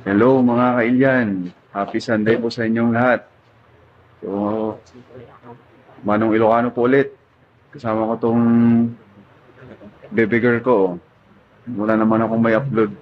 Hello mga kailyan. Happy Sunday po sa inyong lahat. So, Manong Ilocano po ulit. Kasama ko tong baby girl ko. Wala naman akong may upload.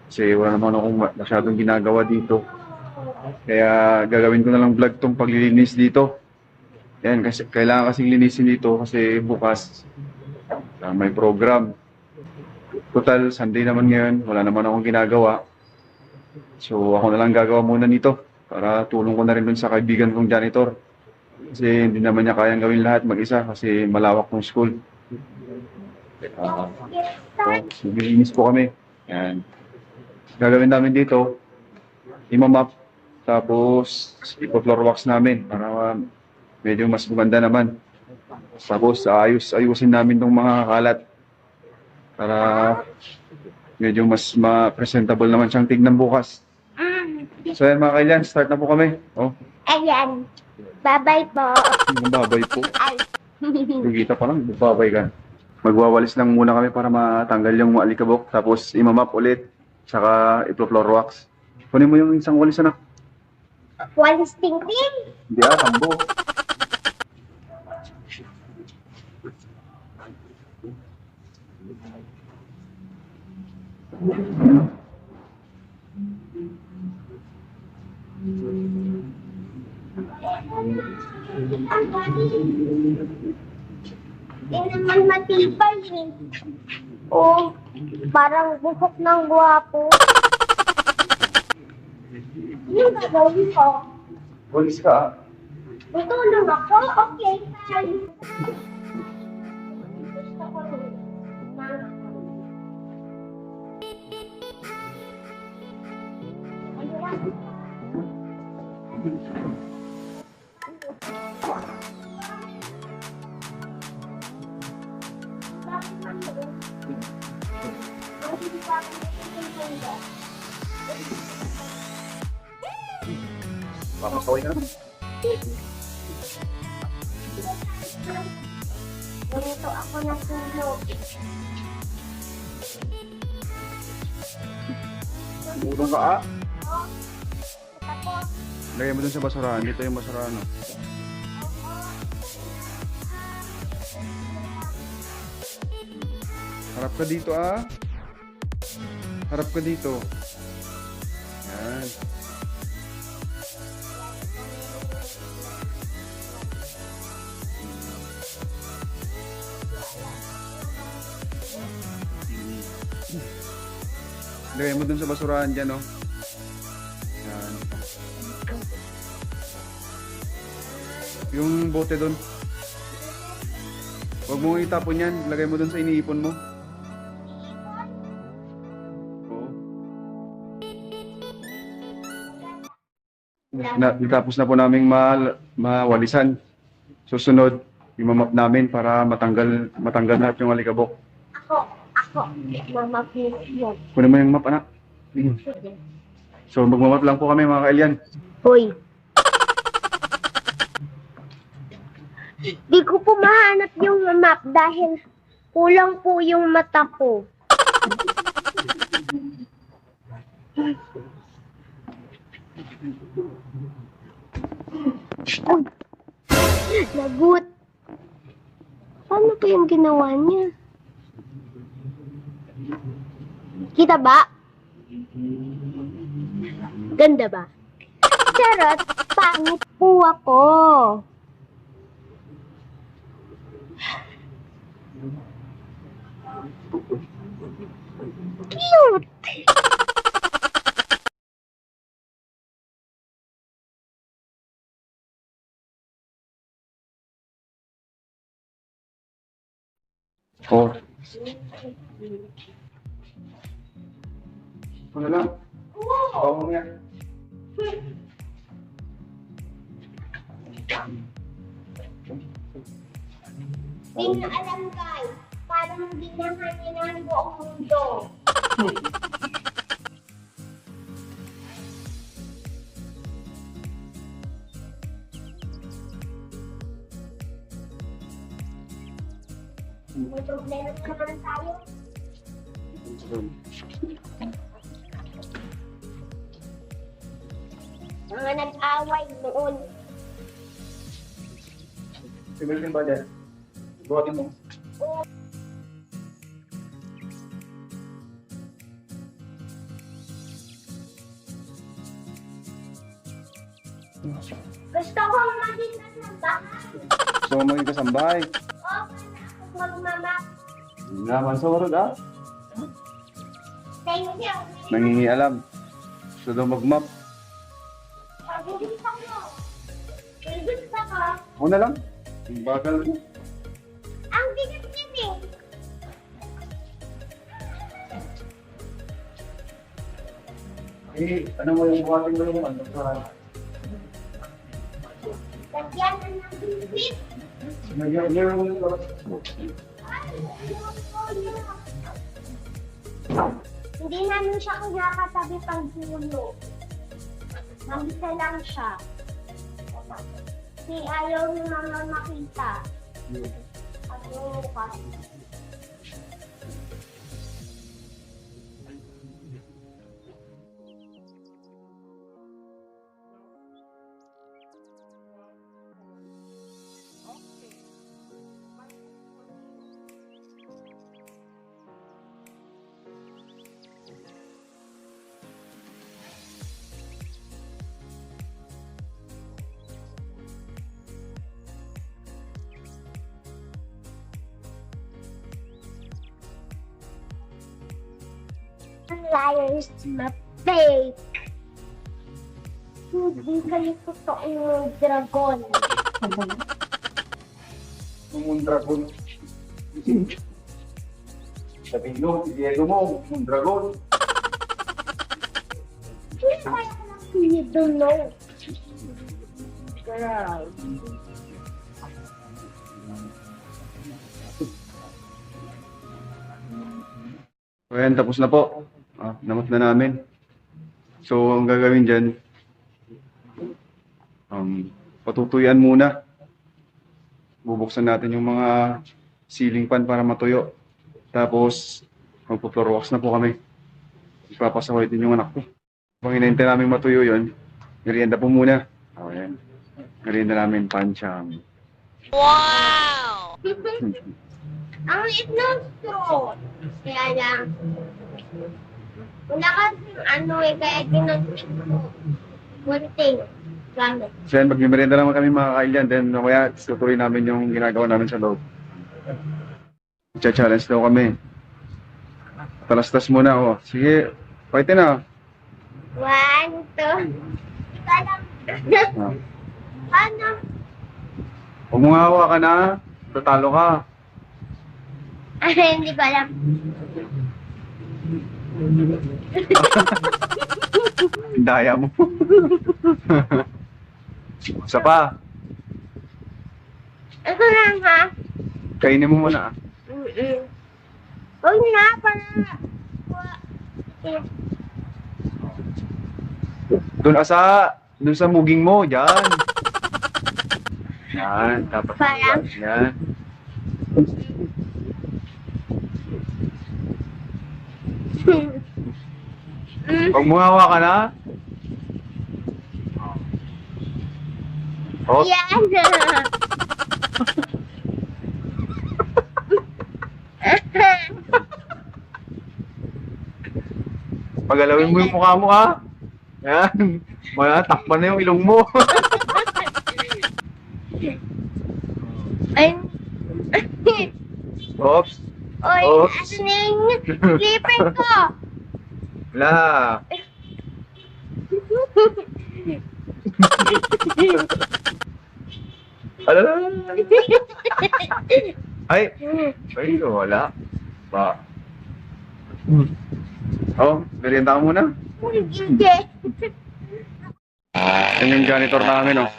Kasi wala naman akong masyadong ginagawa dito. Kaya gagawin ko na lang vlog tong paglilinis dito. Yan, kasi kailangan kasing linisin dito kasi bukas may program. Total, Sunday naman ngayon. Wala naman akong ginagawa. So ako na lang gagawa muna nito para tulong ko na rin dun sa kaibigan kong janitor. Kasi hindi naman niya kayang gawin lahat mag-isa kasi malawak ng school. So, maglilinis po kami. Yan. Gagawin namin dito, imamap, tapos ipo-floor wax namin para medyo mas gumanda naman. Tapos ayusin namin tong mga kalat para medyo mas presentable naman siyang tignan bukas. So yan mga kailan, start na po kami. Oh, Ayan. Bye-bye po. babay po. Ay. Kita pa lang, babay ka. Magwawalis lang muna kami para matanggal yung alikabok. Tapos imamap ulit. Tsaka iplo-floor wax. Kunin mo yung isang walis anak. Walis ting-ting. Hindi tambo. Hindi naman matibay eh. Oh, parang buhok ng gwapo. Yung gagawin ko. Walis ka. Tutulong ako? Okay, fine. Gusto ko rin. Papasaway ka naman. Ganito ako natulog. Tulong ka ah. Oh, tapos, Lagay mo dun sa basurahan. Dito yung basurahan. No? Harap ka dito ah. Harap ka dito. Yan. Lagay mo dun sa basurahan dyan, no? Yan. Yung bote dun. Huwag mo itapon yan. Lagay mo dun sa iniipon mo. Oo. Tapos na po naming mawalisan. Susunod, imamap namin para matanggal lahat yung alikabok. ako, mamapit yan. Kunin mo yung map, anak. So, magmamap lang po kami, mga kailyan. Hoy. Di ko po mahanap yung map dahil kulang po yung mata ko. Uy! Lagot! Paano po yung ginawa niya? Kita ba? Ganda ba? Charot! Pangit po ako! Cute! Oh. Ano lang? Oo, mamaya. Di na alam guys, parang binahan niya ng buong mundo. May problema na naman tayo. Mga nag-away noon. Simulitin ba dyan? Buhatin mo. Gusto ko maging kasambahay. So, maging kasambahay. Oo, para ako magmamap. Naman sa warod, ah. Thank you. Nangingialam. Gusto daw mag-map. Pag-ibig ako. Pag-ibig ako. Ako na lang. Ang bagal mo. Ang bigat niya Ano mo yung buhatin mo yung ano? Lagyan na ng biscuit. Nagyan mo yung Hindi namin siya kinakatabi pag dulo. Nandito lang siya. Kasi ayaw ni mama makita. Ano ka? Liars na fake. Hindi kayo totoong dragon. yung dragon. Sabihin mo, Diego mo, yung dragon. Hindi kaya ko lang pinidulo. Girl. So, ayan, tapos na po. Namot na namin. So, ang gagawin dyan, patutuyan muna. Bubuksan natin yung mga ceiling fan para matuyo. Tapos, magpo-floor wax na po kami. Ipapasaway din yung anak ko. Pag hinahintay namin matuyo yun, merienda po muna. Ayan. Merienda namin, panchang. Wow! Ang liit ng straw. Kaya lang. Wala kasing ano eh, kaya ginagpit ko. Kunting. Gamit. So yan, mag-merienda naman kami mga kailan. Then, kaya tutuloy namin yung ginagawa namin sa loob. Challenge daw kami. Talastas muna ako. Sige, fightin na. 1, 2. Ika lang. Ano? Huwag mong hawakan na. Tatalo ka. Hindi ko alam. Daya mo. Isa pa. Ito lang ha. Kainin mo muna. Huwag na, para... Doon sa muging mo. Diyan. Yan. Dapat. Parang? Yan. Huwag mo hawakan na. Oh. Yan. Pagalawin mo yung mukha mo, ha? Yan. Takpan na yung ilong mo. Ay. Oops. Oy, Oops. ano na yung slipper ko? Wala. Alala. Ay. Ay, wala. Ba. Oh, merienda ka muna. Hindi. Yan yung janitor namin, oh.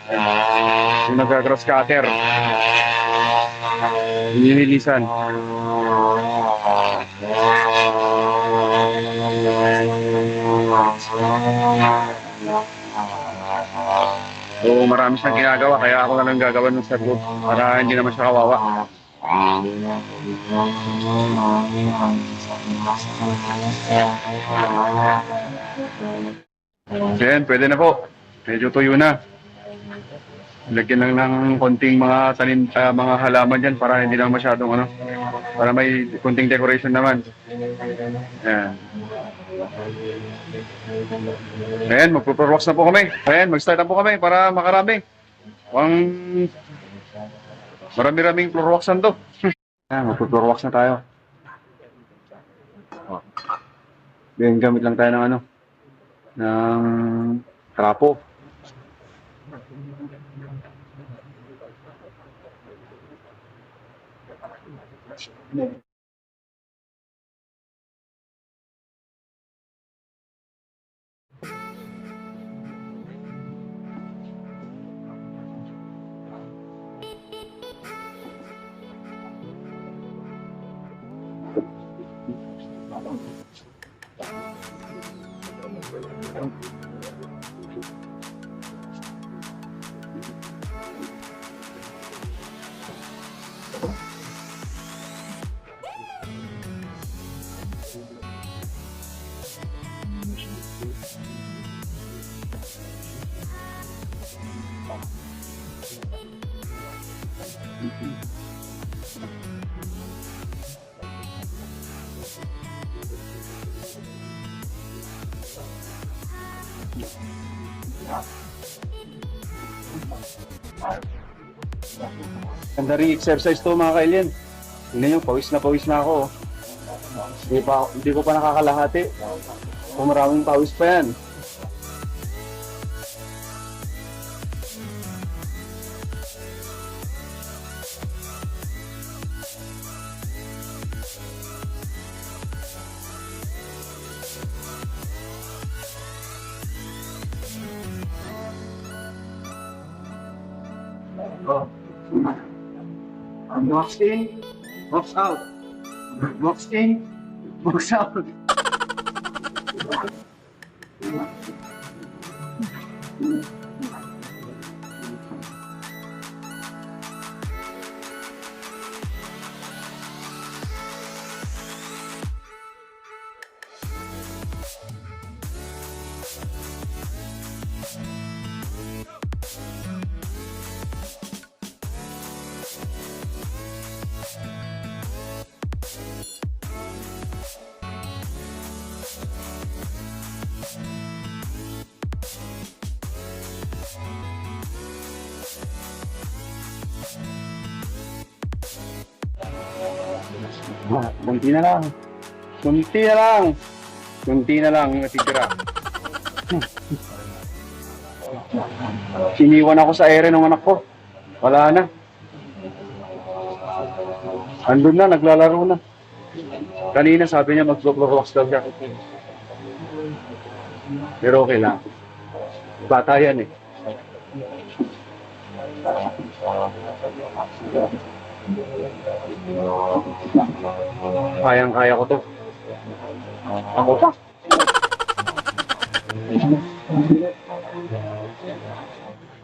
Yung nagka-cross cutter. Nililisan. So, marami siyang ginagawa, kaya ako na lang gagawa ng sagot para hindi naman siya kawawa. Yan, pwede na po. Medyo tuyo na. Lagyan lang ng konting mga mga halaman dyan para hindi na masyadong ano, para may konting decoration naman. Ayan. Ayan, magpo-rocks na po kami. Ayan, mag-start na po kami para makarami. Ang marami-raming floorwalksan to. Ayan, magpo-floorwalks na tayo. Oh. Then, gamit lang tayo ng ano, ng trapo. Ganda rin exercise to mga kailyan. Tingnan nyo, pawis na ako. Oh. Hindi ko pa nakakalahati. So maraming pawis pa yan. Oh. Box in, box out. Box in, box out. Kunti na lang. Kunti na lang. Kunti na lang yung natitira. Siniwan ako sa ere ng anak ko. Wala na. Andun na, naglalaro na. Kanina sabi niya mag-clorox daw siya. Pero okay lang. Bata yan eh. Kayang-kaya ko to. Ako pa.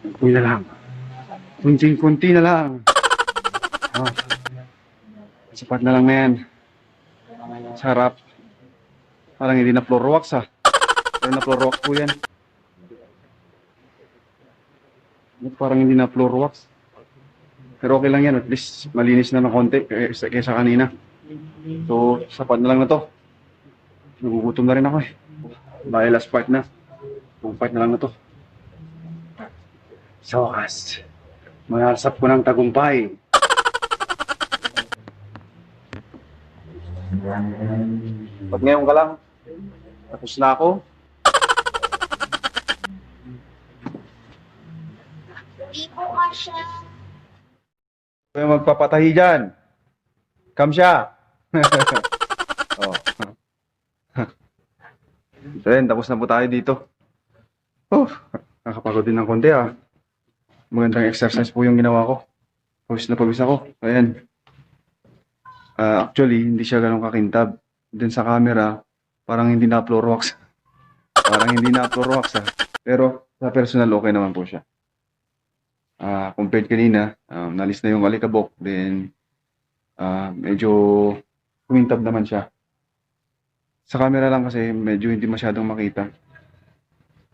Kunti na lang. Kunti na lang. Oh. Sapat na lang na yan. Sarap. Parang hindi na floor wax ah. Pero na floor wax po yan. Parang hindi na floor wax. Pero okay lang yan. At least malinis na ng konti kaysa kanina. So, sapat na lang na to. Nagugutom na rin ako eh. Dahil last part na. Kung part na lang na to. Sa wakas, manasap ko ng tagumpay. Pag ngayon ka lang, tapos na ako. Di po kasya. Kaya magpapatahi dyan. Come siya. Oh. So yun, tapos na po tayo dito. Oh, nakapagod din ng konti ah. Magandang exercise po yung ginawa ko. Pawis na pawis ako. Ayan. Actually, hindi siya ganun kakintab. Din sa camera, parang hindi na-floor wax. Parang hindi na-floor wax ah. Pero sa personal, okay naman po siya. Compared kanina, nalis na yung alikabok. Then, medyo kumintab naman siya. Sa camera lang kasi medyo hindi masyadong makita.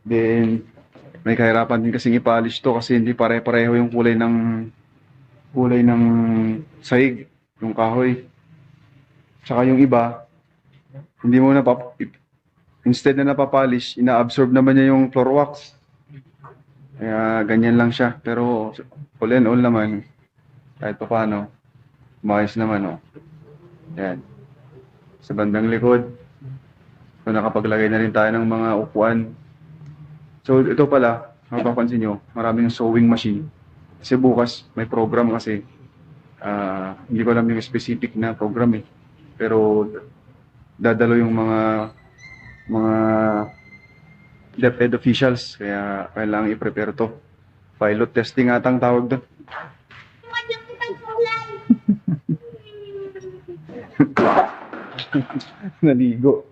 Then, May kahirapan din kasing i-polish to kasi hindi pare-pareho yung kulay ng sahig, yung kahoy. Tsaka yung iba, hindi mo na instead na napapolish, ina-absorb naman niya yung floor wax. Kaya ganyan lang siya. Pero all in all naman, kahit pa paano, maayos naman, oh. Yan. Sa bandang likod, so nakapaglagay na rin tayo ng mga upuan. So ito pala, mapapansin nyo, maraming sewing machine. Kasi bukas, may program kasi. Hindi ko alam yung specific na program eh. Pero dadalo yung mga DepEd officials. Kaya kailangan i-prepare to. Pilot testing atang tawag doon. Naligo.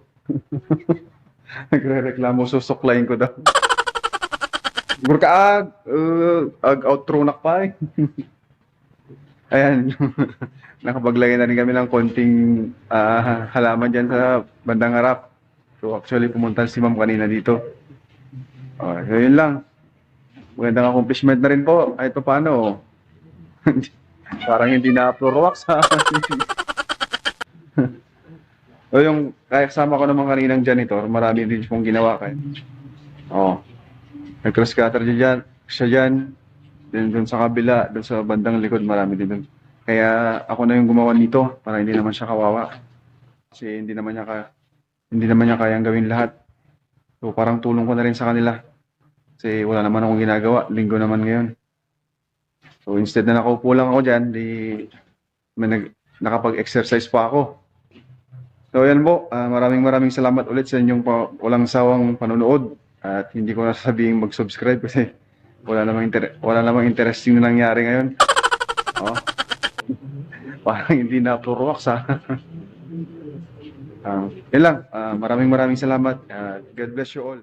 Nagre-reklamo, susuklayin ko daw. Burkaag, outro-nak pa eh. Ayan, nakapaglagay na rin kami ng konting halaman dyan sa bandang harap. So actually pumunta si ma'am kanina dito. So yun lang. Magandang accomplishment na rin po. Kahit pa paano. Parang hindi na floor wax ha. O yung kasama ko naman kaninang janitor, marami din pong ginawa kayo. Nag-cross cutter siya dyan. Then doon sa kabila, doon sa bandang likod, marami din doon. Kaya ako na yung gumawa nito para hindi naman siya kawawa. Kasi hindi naman niya kayang gawin lahat. So parang tulong ko na rin sa kanila. Kasi wala naman akong ginagawa. Linggo naman ngayon. So instead na nakaupo lang ako dyan, nakapag-exercise pa ako. So yan po, maraming salamat ulit sa inyong walang sawang panonood. At hindi ko na sasabihin mag-subscribe kasi wala namang interesting na nangyari ngayon. Parang hindi na puro wax ha. Yan lang, maraming salamat. God bless you all.